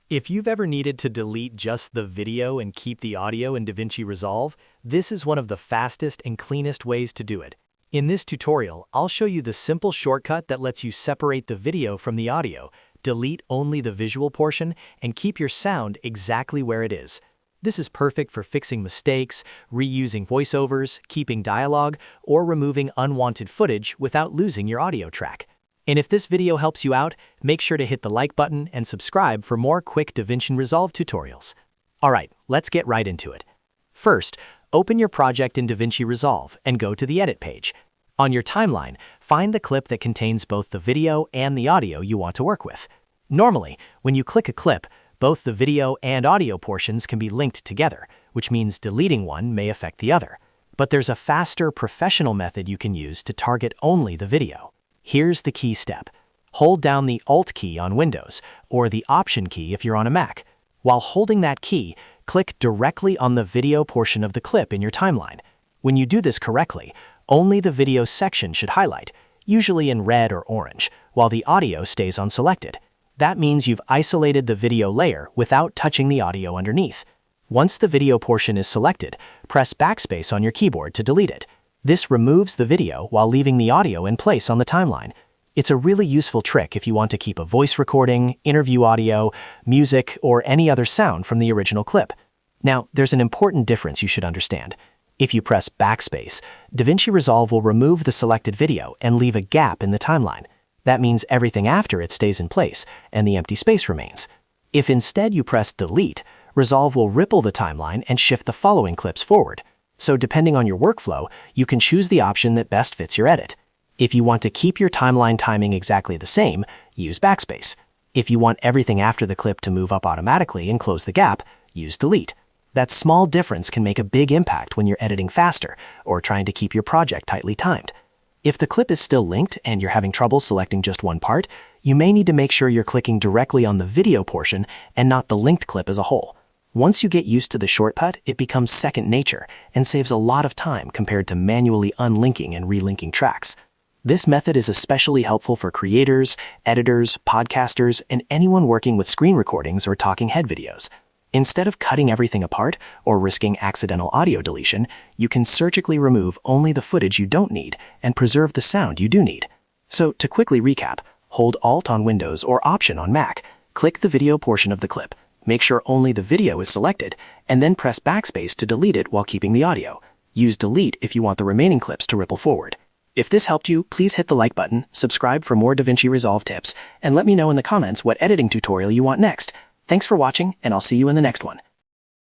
If you've ever needed to delete just the video and keep the audio in DaVinci Resolve, this is one of the fastest and cleanest ways to do it. In this tutorial, I'll show you the simple shortcut that lets you separate the video from the audio, delete only the visual portion, and keep your sound exactly where it is. This is perfect for fixing mistakes, reusing voiceovers, keeping dialogue, or removing unwanted footage without losing your audio track. And if this video helps you out, make sure to hit the like button and subscribe for more quick DaVinci Resolve tutorials. Alright, let's get right into it. First, open your project in DaVinci Resolve and go to the Edit page. On your timeline, find the clip that contains both the video and the audio you want to work with. Normally, when you click a clip, both the video and audio portions can be linked together, which means deleting one may affect the other. But there's a faster, professional method you can use to target only the video. Here's the key step. Hold down the Alt key on Windows, or the Option key if you're on a Mac. While holding that key, click directly on the video portion of the clip in your timeline. When you do this correctly, only the video section should highlight, usually in red or orange, while the audio stays unselected. That means you've isolated the video layer without touching the audio underneath. Once the video portion is selected, press Backspace on your keyboard to delete it. This removes the video while leaving the audio in place on the timeline. It's a really useful trick if you want to keep a voice recording, interview audio, music, or any other sound from the original clip. Now, there's an important difference you should understand. If you press Backspace, DaVinci Resolve will remove the selected video and leave a gap in the timeline. That means everything after it stays in place, and the empty space remains. If instead you press Delete, Resolve will ripple the timeline and shift the following clips forward. So depending on your workflow, you can choose the option that best fits your edit. If you want to keep your timeline timing exactly the same, use Backspace. If you want everything after the clip to move up automatically and close the gap, use Delete. That small difference can make a big impact when you're editing faster or trying to keep your project tightly timed. If the clip is still linked and you're having trouble selecting just one part, you may need to make sure you're clicking directly on the video portion and not the linked clip as a whole. Once you get used to the shortcut, it becomes second nature and saves a lot of time compared to manually unlinking and relinking tracks. This method is especially helpful for creators, editors, podcasters, and anyone working with screen recordings or talking head videos. Instead of cutting everything apart or risking accidental audio deletion, you can surgically remove only the footage you don't need and preserve the sound you do need. So to quickly recap, hold Alt on Windows or Option on Mac, click the video portion of the clip. Make sure only the video is selected, and then press Backspace to delete it while keeping the audio. Use Delete if you want the remaining clips to ripple forward. If this helped you, please hit the like button, subscribe for more DaVinci Resolve tips, and let me know in the comments what editing tutorial you want next. Thanks for watching, and I'll see you in the next one.